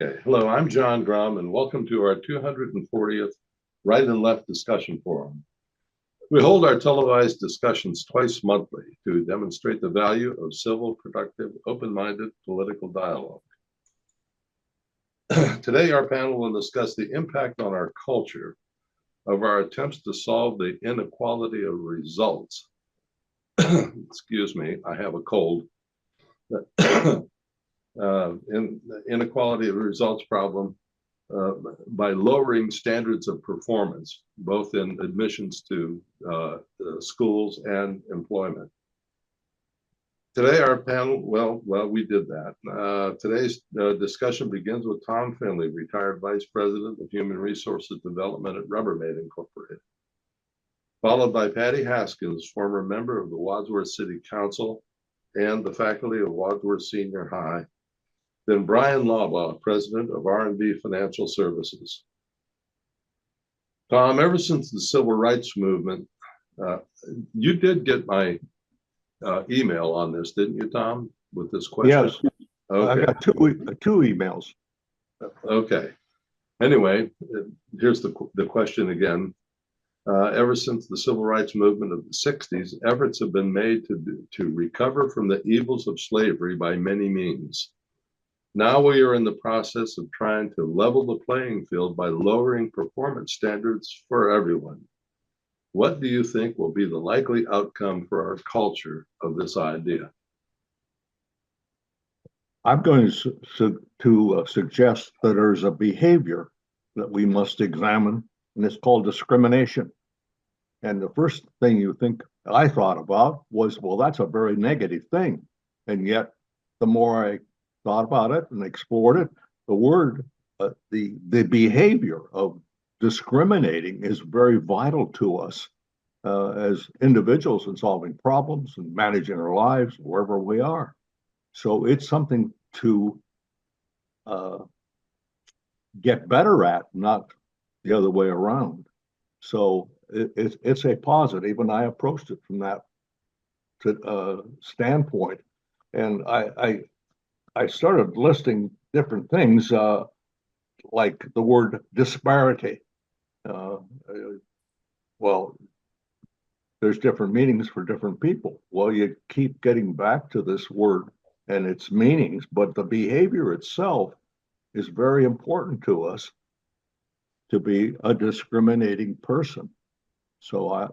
Okay, hello, I'm John Grum, and welcome to our 240th Right and Left Discussion Forum. We hold our televised discussions twice monthly to demonstrate the value of civil, productive, open-minded political dialogue. Today, our panel will discuss the impact on our culture of our attempts to solve the inequality of results. Excuse me, I have a cold. In the inequality of results problem by lowering standards of performance, both in admissions to schools and employment. Today, our panel, well, we did that. Today's discussion begins with Tom Finley, retired Vice President of Human Resources Development at Rubbermaid Incorporated, followed by Patty Haskins, former member of the Wadsworth City Council and the faculty of Wadsworth Senior High. Then Brian Lawbaugh, president of R&B Financial Services. Tom, ever since the civil rights movement, you did get my email on this, didn't you, Tom, with this question? Yes, okay. I got two emails. Okay. Anyway, here's the question again. Ever since the civil rights movement of the 60s, efforts have been made to recover from the evils of slavery by many means. Now we are in the process of trying to level the playing field by lowering performance standards for everyone. What do you think will be the likely outcome for our culture of this idea? I'm going to suggest that there's a behavior that we must examine, and it's called discrimination. And the first thing I thought about was, well, that's a very negative thing. And yet, the more I thought about it and explored it, the behavior of discriminating is very vital to us as individuals in solving problems and managing our lives wherever we are. So it's something to get better at, not the other way around. So it's a positive, and I approached it from that standpoint. And I started listing different things like the word disparity. Well, there's different meanings for different people. Well, you keep getting back to this word and its meanings, but the behavior itself is very important to us to be a discriminating person. So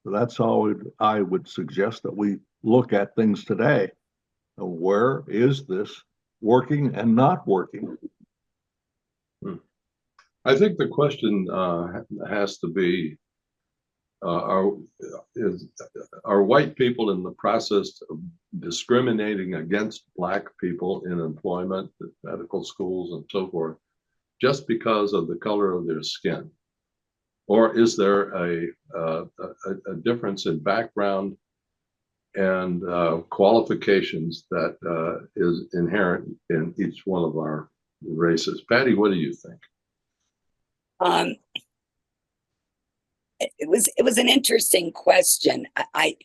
that's how I would suggest that we look at things today. Where is this working and not working? I think the question has to be, are white people in the process of discriminating against Black people in employment, medical schools, and so forth, just because of the color of their skin? Or is there a difference in background and qualifications that is inherent in each one of our races? Patty, what do you think? It was an interesting question. I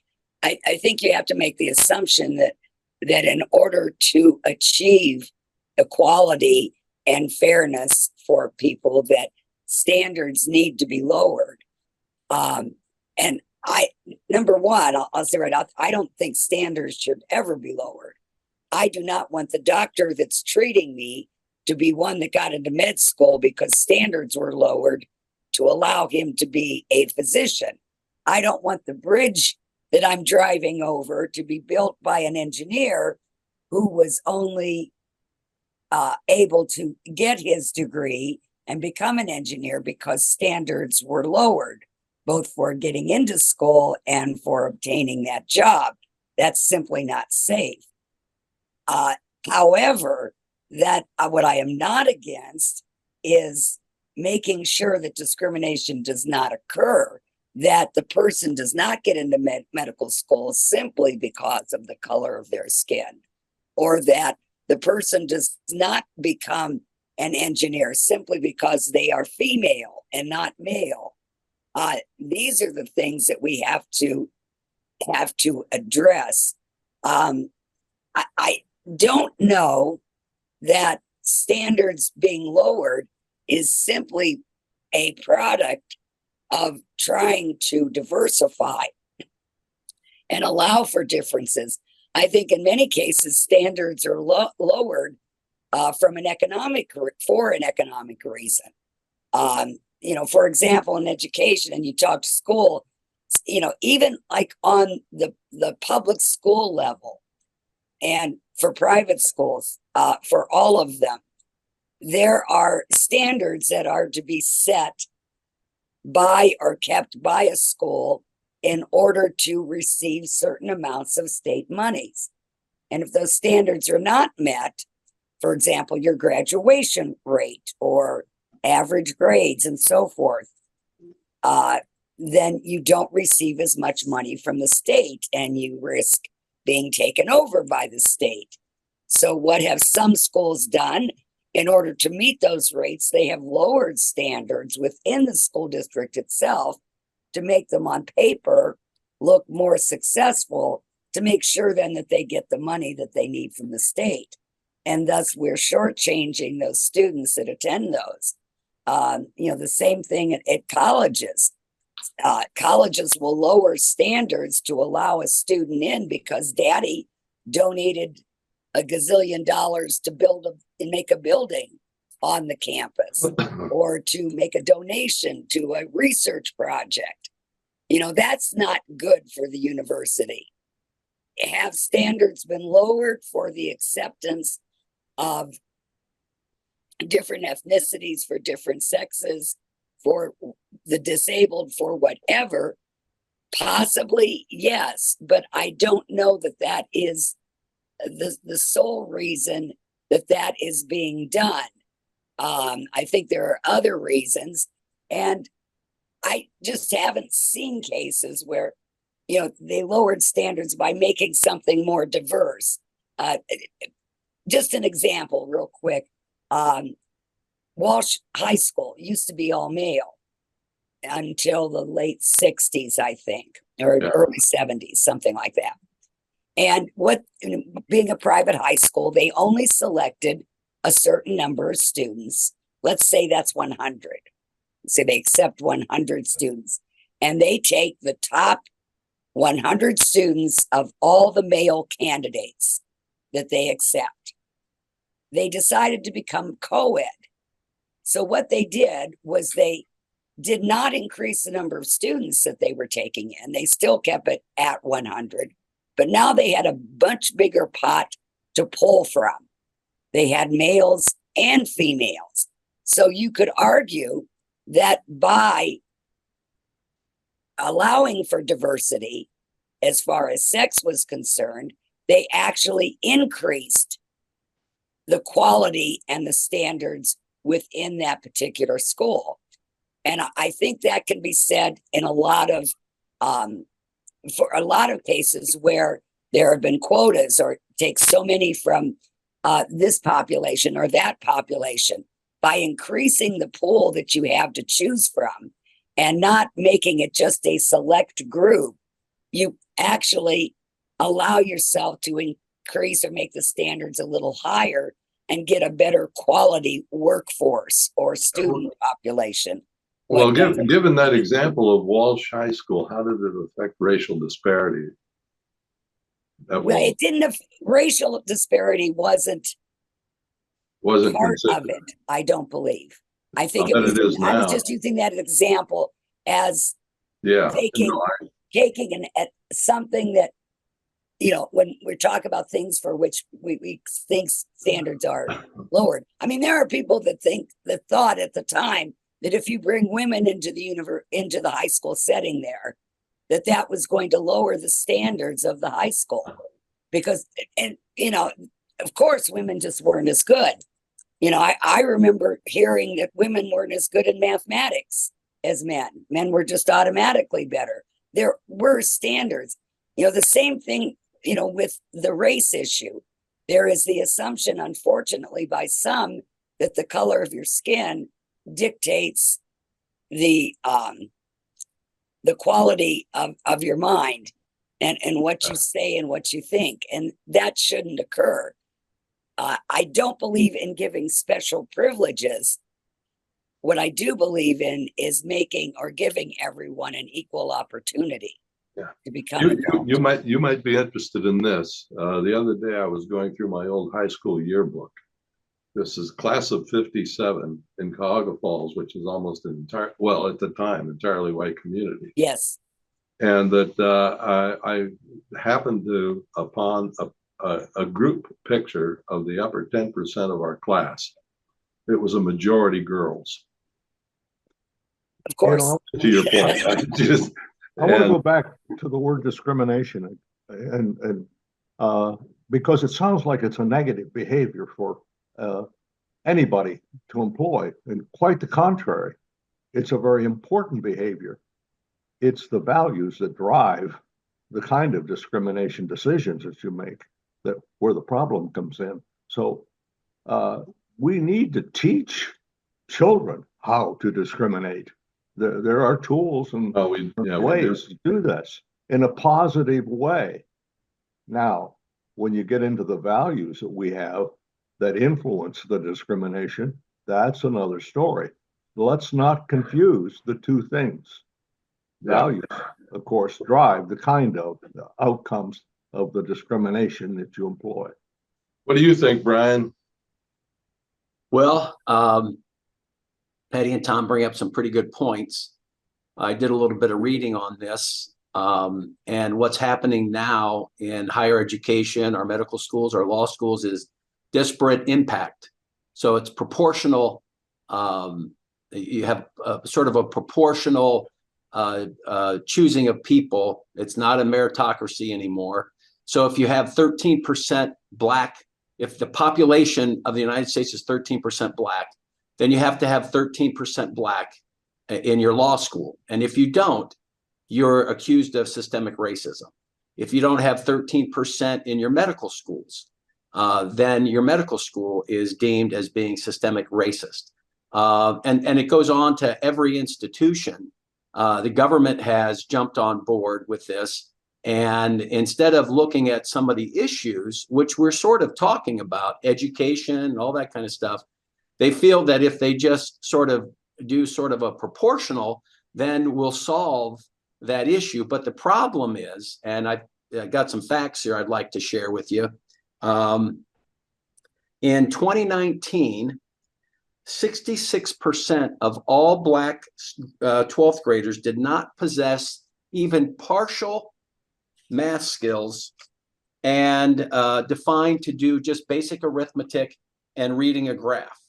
think you have to make the assumption that in order to achieve equality and fairness for people, that standards need to be lowered. And number one, I'll say right out, I don't think standards should ever be lowered. I do not want the doctor that's treating me to be one that got into med school because standards were lowered to allow him to be a physician. I don't want the bridge that I'm driving over to be built by an engineer who was only able to get his degree and become an engineer because standards were lowered, both for getting into school and for obtaining that job. That's simply not safe. However, what I am not against is making sure that discrimination does not occur, that the person does not get into medical school simply because of the color of their skin, or that the person does not become an engineer simply because they are female and not male. These are the things that we have to address. I don't know that standards being lowered is simply a product of trying to diversify and allow for differences. I think in many cases, standards are lowered for an economic reason. For example, in education, and you talk to school, even like on the public school level and for private schools, for all of them, there are standards that are to be set by or kept by a school in order to receive certain amounts of state monies. And if those standards are not met, for example, your graduation rate or average grades and so forth, then you don't receive as much money from the state and you risk being taken over by the state. So what have some schools done? In order to meet those rates, they have lowered standards within the school district itself to make them on paper look more successful, to make sure then that they get the money that they need from the state. And thus we're shortchanging those students that attend those. The same thing at colleges. Colleges will lower standards to allow a student in because daddy donated a gazillion dollars to make a building on the campus or to make a donation to a research project. That's not good for the university. Have standards been lowered for the acceptance of different ethnicities, for different sexes, for the disabled, for whatever? Possibly, yes, but I don't know that is the sole reason that is being done. I think there are other reasons, and I just haven't seen cases where they lowered standards by making something more diverse. Just an example real quick. Walsh High School used to be all male until the late 60s, I think, or early 70s, something like that. And being a private high school, they only selected a certain number of students. Let's say that's 100. So they accept 100 students, and they take the top 100 students of all the male candidates that they accept. They decided to become co-ed. So what they did was they did not increase the number of students that they were taking in. They still kept it at 100, but now they had a much bigger pot to pull from. They had males and females. So you could argue that by allowing for diversity as far as sex was concerned, they actually increased the quality and the standards within that particular school. And I think that can be said in a lot of for a lot of cases where there have been quotas, or take so many from this population or that population. By increasing the pool that you have to choose from and not making it just a select group, you actually allow yourself to increase or make the standards a little higher and get a better quality workforce or student population. Well, given that example of Walsh High School, how did it affect racial disparity? It didn't. Racial disparity wasn't part of it. I don't believe. I think it was. I was just using that example as taking something that, when we talk about things for which we think standards are lowered. I mean, there are people that thought at the time that if you bring women into the high school setting there, that was going to lower the standards of the high school, because, of course, women just weren't as good. I remember hearing that women weren't as good in mathematics as men. Men were just automatically better. There were standards. The same thing, with the race issue. There is the assumption, unfortunately, by some, that the color of your skin dictates the quality of your mind and what you say and what you think. And that shouldn't occur. I don't believe in giving special privileges. What I do believe in is making or giving everyone an equal opportunity to become involved. You might be interested in this. The other day I was going through my old high school yearbook. This is class of 57 in Cuyahoga Falls, which is almost an entire, well, at the time, entirely white community. Yes. And that I happened to upon a group picture of the upper 10% of our class. It was a majority girls. Of course. To your point, I want to go back to the word discrimination, and because it sounds like it's a negative behavior for anybody to employ, and quite the contrary, it's a very important behavior. It's the values that drive the kind of discrimination decisions that you make, that where the problem comes in. So we need to teach children how to discriminate. There are tools and ways to do this in a positive way. Now, when you get into the values that we have that influence the discrimination, that's another story. Let's not confuse the two things. Values, of course, drive the kind of outcomes of the discrimination that you employ. What do you think, Brian? Well, Patty and Tom bring up some pretty good points. I did a little bit of reading on this, and what's happening now in higher education, our medical schools, our law schools, is disparate impact. So it's proportional. You have sort of a proportional choosing of people. It's not a meritocracy anymore. So if you have 13% Black, if the population of the United States is 13% Black, then you have to have 13% Black in your law school. And if you don't, you're accused of systemic racism. If you don't have 13% in your medical schools, then your medical school is deemed as being systemic racist. And it goes on to every institution. The government has jumped on board with this. And instead of looking at some of the issues, which we're sort of talking about, education and all that kind of stuff, they feel that if they just sort of do sort of a proportional, then we'll solve that issue. But the problem is, and I got some facts here I'd like to share with you. In 2019, 66% of all Black 12th graders did not possess even partial math skills and defined to do just basic arithmetic and reading a graph.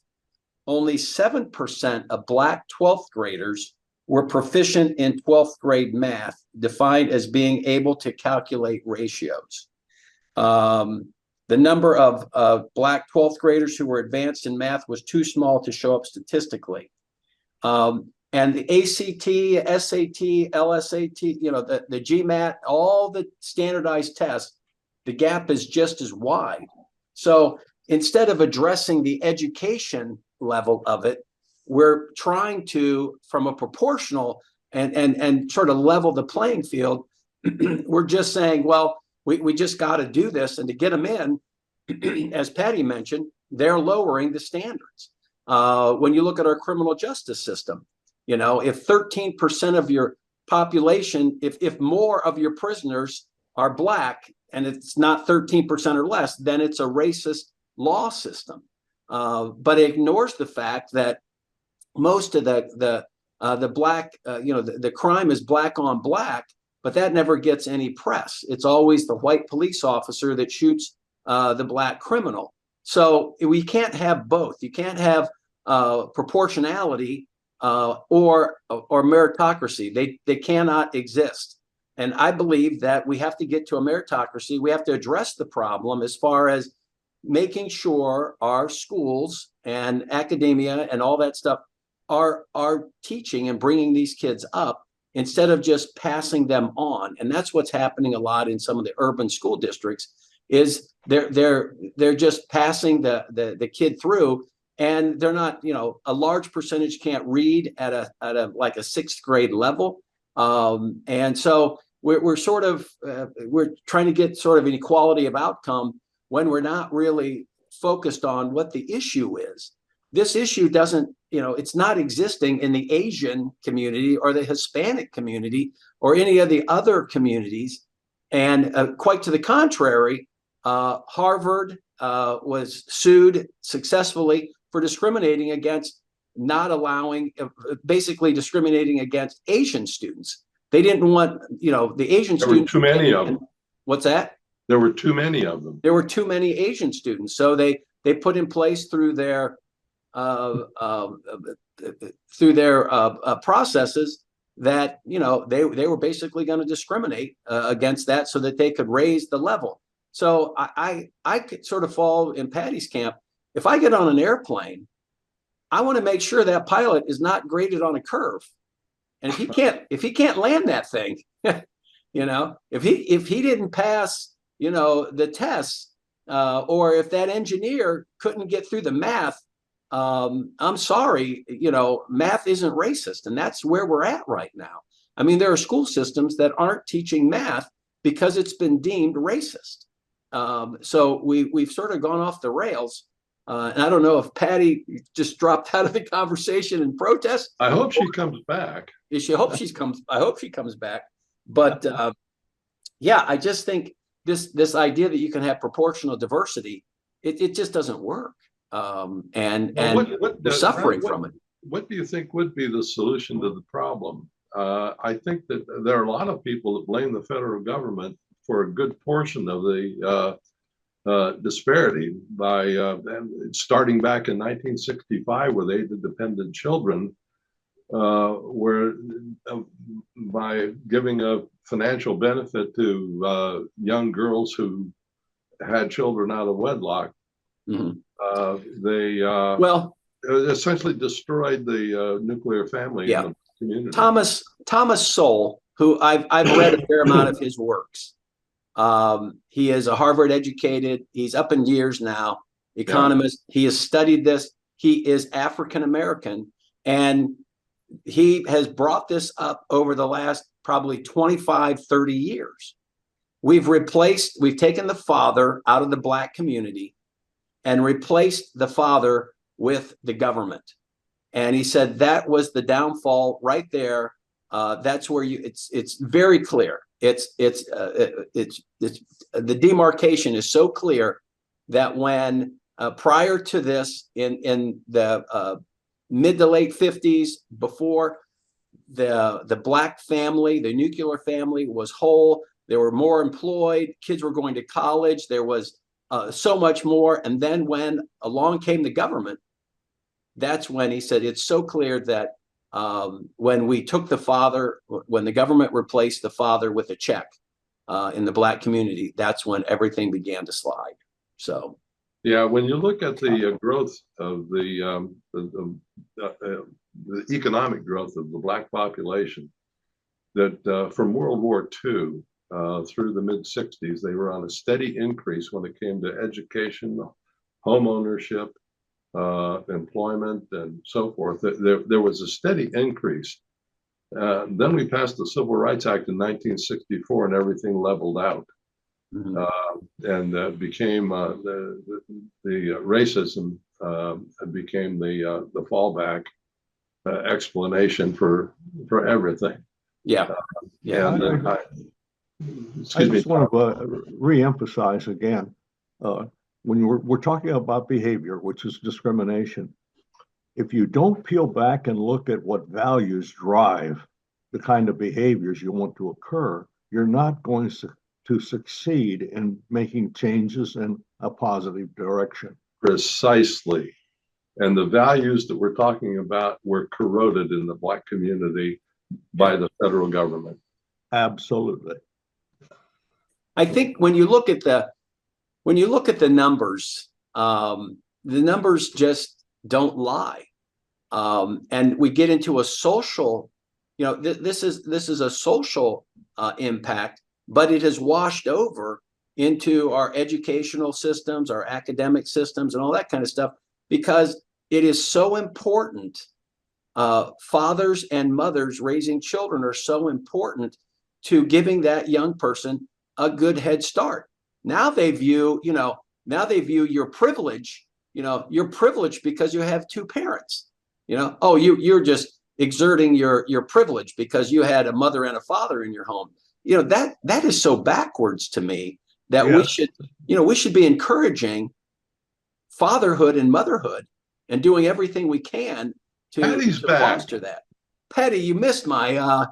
Only 7% of Black 12th graders were proficient in 12th grade math, defined as being able to calculate ratios. The number of Black 12th graders who were advanced in math was too small to show up statistically. And the ACT, SAT, LSAT, you know, the GMAT, all the standardized tests, the gap is just as wide. So instead of addressing the education level of it, we're trying to, from a proportional and sort of level the playing field. We're just saying, well, we just got to do this, and to get them in, as Patty mentioned, they're lowering the standards. When you look at our criminal justice system, you know, if 13% of your population, if more of your prisoners are Black and it's not 13% or less, then it's a racist law system. But it ignores the fact that most of the Black, you know, the crime is Black on Black, but that never gets any press. It's always the white police officer that shoots the Black criminal. So we can't have both. You can't have proportionality or meritocracy. They cannot exist. And I believe that we have to get to a meritocracy. We have to address the problem as far as making sure our schools and academia and all that stuff are teaching and bringing these kids up instead of just passing them on. And that's what's happening a lot in some of the urban school districts, is they're just passing the kid through, and they're not, you know, a large percentage can't read at a like a 6th grade level. And so we're sort of we're trying to get sort of an equality of outcome when we're not really focused on what the issue is. This issue doesn't, it's not existing in the Asian community or the Hispanic community or any of the other communities. And quite to the contrary, Harvard was sued successfully for discriminating against basically discriminating against Asian students. They didn't want, the Asian students. There were too many of them. What's that? There were too many of them. There were too many Asian students. So they put in place through their processes that, they were basically going to discriminate against that so that they could raise the level. So I could sort of fall in Patty's camp. If I get on an airplane, I want to make sure that pilot is not graded on a curve. And if he can't land that thing, if he didn't pass, the tests, or if that engineer couldn't get through the math, I'm sorry, math isn't racist. And that's where we're at right now. I mean, there are school systems that aren't teaching math because it's been deemed racist. So we've sort of gone off the rails. And I don't know if Patty just dropped out of the conversation in protest. I hope she comes back. I hope she comes back. But yeah, I just think this idea that you can have proportional diversity, it just doesn't work. And we're suffering from it. What do you think would be the solution to the problem? I think that there are a lot of people that blame the federal government for a good portion of the disparity by starting back in 1965 with aid-dependent children, where by giving a financial benefit to young girls who had children out of wedlock, they essentially destroyed the nuclear family in the community. Thomas Sowell, who I've read a fair amount of his works. He is a Harvard educated, he's up in years now, economist. He has studied this. He is African American, and he has brought this up over the last probably 25, 30 years. We've taken the father out of the Black community and replaced the father with the government. And he said that was the downfall right there. That's where it's very clear. It's the demarcation is so clear that when prior to this, in the mid to late 50s, before the Black family, the nuclear family was whole, there were more employed, kids were going to college, there was so much more. And then when along came the government, that's when he said it's so clear that when we took the father, when the government replaced the father with a check in the Black community, that's when everything began to slide. So, yeah, when you look at the growth of the economic growth of the Black population, that from World War II through the mid-60s, they were on a steady increase when it came to education, home ownership, employment, and so forth. There was a steady increase. Then we passed the Civil Rights Act in 1964, and everything leveled out. And became the racism became the fallback explanation for everything. And I just want to re-emphasize again, when we're talking about behavior, which is discrimination, if you don't peel back and look at what values drive the kind of behaviors you want to occur, you're not going to succeed in making changes in a positive direction. Precisely. And the values that we're talking about were corroded in the Black community by the federal government. Absolutely. I think when you look at the numbers, the numbers just don't lie. And we get into a social, this is a social impact, but it has washed over into our educational systems, our academic systems, and all that kind of stuff, because it is so important. Fathers and mothers raising children are so important to giving that young person a good head start. Now they view, Now they view your privilege, you're privileged because you have two parents. Oh, you're just exerting your privilege because you had a mother and a father in your home. That is so backwards to me that Yeah. we should be encouraging fatherhood and motherhood and doing everything we can Patty's to back. foster that. Patty, you missed my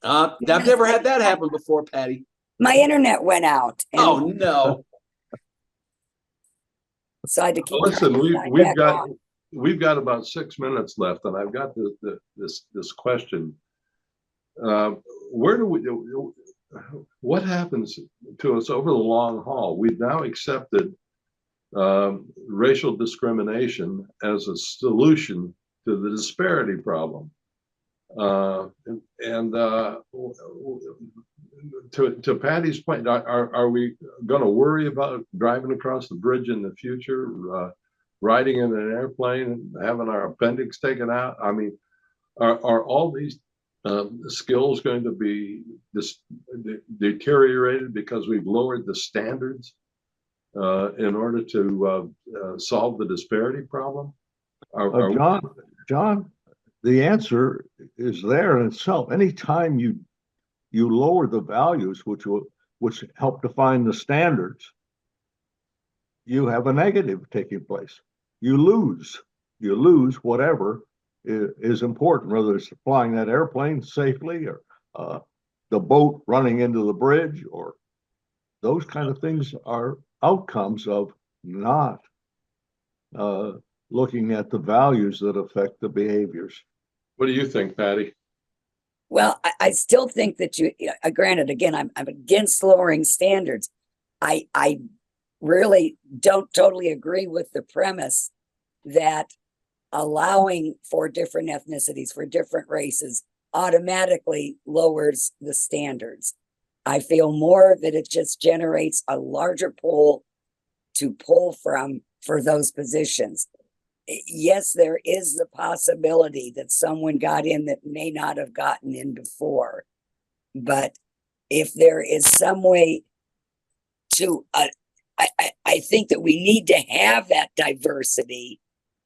I've never had that happen before, Patty. My internet went out. And Oh no. so I had to keep Listen, trying we've back got on. we've got about 6 minutes left, and I've got this question. Where do we? What happens to us over the long haul? We've now accepted racial discrimination as a solution to the disparity problem. To Patty's point, are we going to worry about driving across the bridge in the future, riding in an airplane, having our appendix taken out? I mean, are all these skills going to be deteriorated because we've lowered the standards in order to solve the disparity problem? John, the answer is there in itself. Anytime you lower the values, which help define the standards, you have a negative taking place. You lose whatever is important, whether it's flying that airplane safely or the boat running into the bridge, or those kind of things are outcomes of not looking at the values that affect the behaviors. What do you think, Patty? Well, I still think that granted, again, I'm against lowering standards. I really don't totally agree with the premise that allowing for different ethnicities, for different races, automatically lowers the standards. I feel more that it just generates a larger pool to pull from for those positions. Yes, there is the possibility that someone got in that may not have gotten in before. But if there is some way to, I think that we need to have that diversity,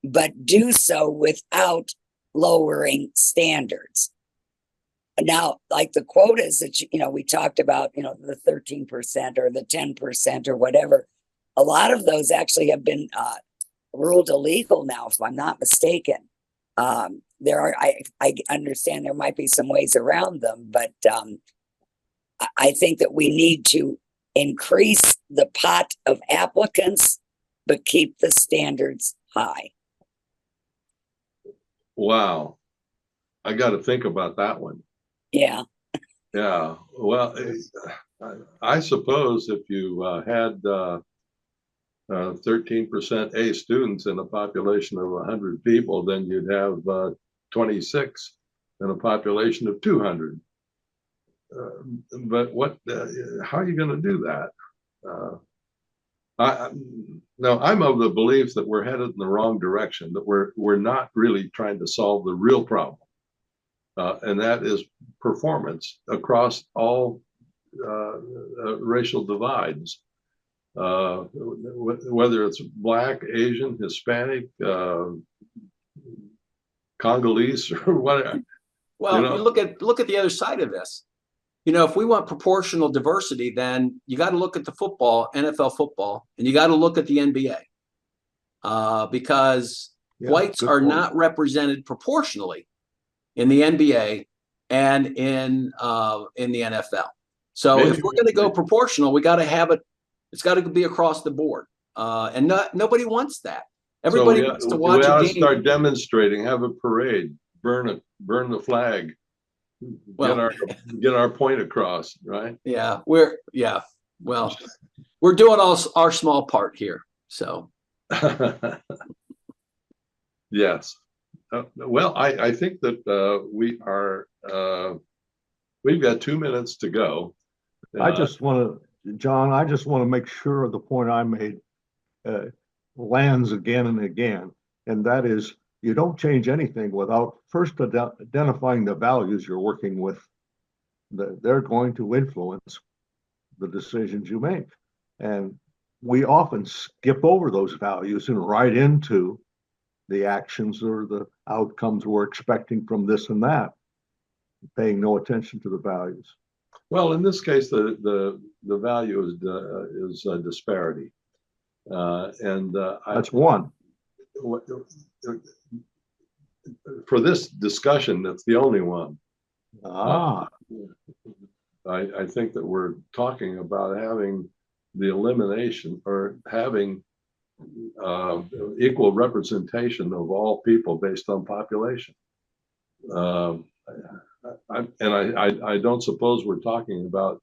but do so without lowering standards. Now, like the quotas that, we talked about, the 13% or the 10% or whatever, a lot of those actually have been ruled illegal now, if I'm not mistaken. There are, I understand there might be some ways around them, but I think that we need to increase the pot of applicants, but keep the standards high. Wow, I got to think about that one. Yeah. Yeah. Well, I suppose if you had 13% A students in a population of 100 people, then you'd have 26 in a population of 200. But how are you going to do that? No, I'm of the belief that we're headed in the wrong direction, that we're not really trying to solve the real problem. And that is performance across all racial divides. Whether it's Black, Asian, Hispanic, Congolese, or whatever. Well, you look at the other side of this. If we want proportional diversity, then you got to look at the NFL football, and you got to look at the NBA, because whites are not represented proportionally in the NBA and in the NFL. So if we're going to go proportional, we got to have it. It's got to be across the board, and nobody wants that. Everybody wants to watch a game. Start demonstrating, have a parade, burn the flag, get our point across, right? Yeah, we're doing our small part here. So, yes. Well, I think that we've got 2 minutes to go. I just want to make sure the point I made lands again and again, and that is you don't change anything without first identifying the values you're working with. They're going to influence the decisions you make, and we often skip over those values and right into the actions or the outcomes we're expecting from this and that, paying no attention to the values. Well, in this case, the value is disparity, That's one. For this discussion, that's the only one. Ah, I think that we're talking about having the elimination or having equal representation of all people based on population. I don't suppose we're talking about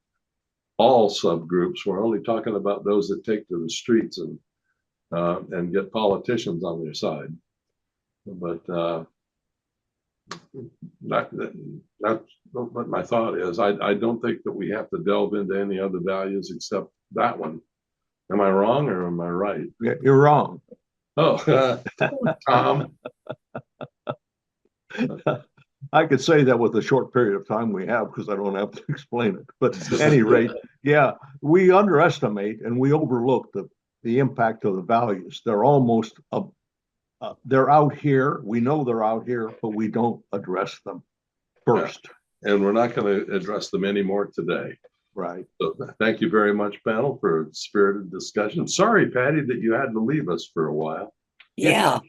all subgroups. We're only talking about those that take to the streets and get politicians on their side. But that's what my thought is. I don't think that we have to delve into any other values except that one. Am I wrong or am I right? yeah, you're wrong. Oh, Tom. I could say that with the short period of time we have because I don't have to explain it. But at any rate, yeah, we underestimate and we overlook the impact of the values. They're almost they're out here. We know they're out here, but we don't address them first. Yeah. And we're not going to address them anymore today. Right. So thank you very much, panel, for a spirited discussion. Sorry, Patty, that you had to leave us for a while. Yeah.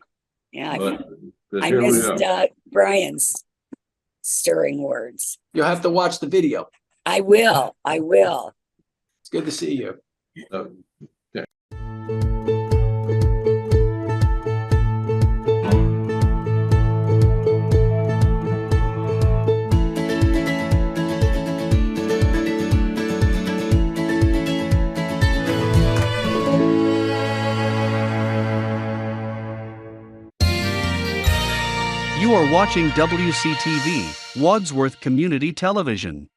But I here we missed are. Brian's stirring words. You'll have to watch the video. I will. It's good to see you. Okay. You are watching WCTV, Wadsworth Community Television.